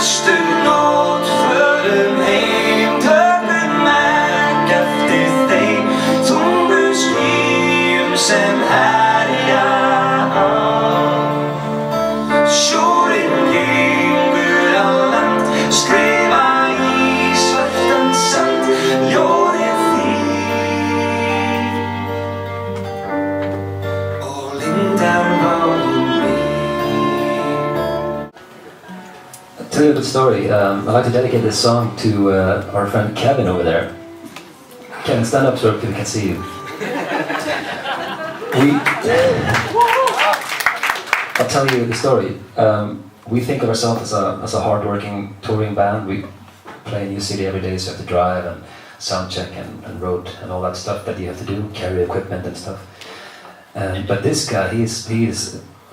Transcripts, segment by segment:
Erstu nótt förum heim, tökum merk eftir þeim þungu skýjum sem herja á. Sjórinn gengur á land, skrifa í svartan sand ljóðið þín og lindar málin mín. To tell you a good story, I'd like to dedicate this song to our friend Kevin over there. Kevin, stand up so people can see you. I'll tell you the story. We think of ourselves as a hard-working touring band. We play a new city every day, so you have to drive and sound check and road and all that stuff that you have to do, carry equipment and stuff. But this guy, he's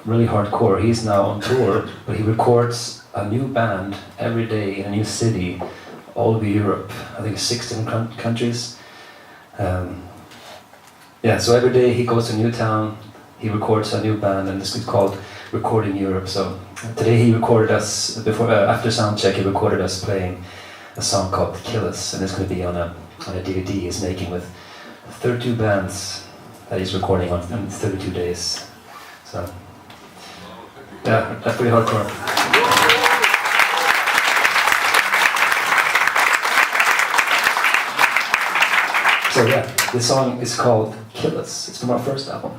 really hardcore. He's now on tour, but he records a new band every day in a new city all over Europe. I think 16 countries. Yeah, so every day he goes to a new town, he records a new band, and this is called Recording Europe. So today he recorded us, after soundcheck, he recorded us playing a song called Kill Us, and it's going to be on a DVD he's making with 32 bands that he's recording on in 32 days. So, yeah, that's pretty hardcore. So yeah, this song is called Kill Us. It's from our first album.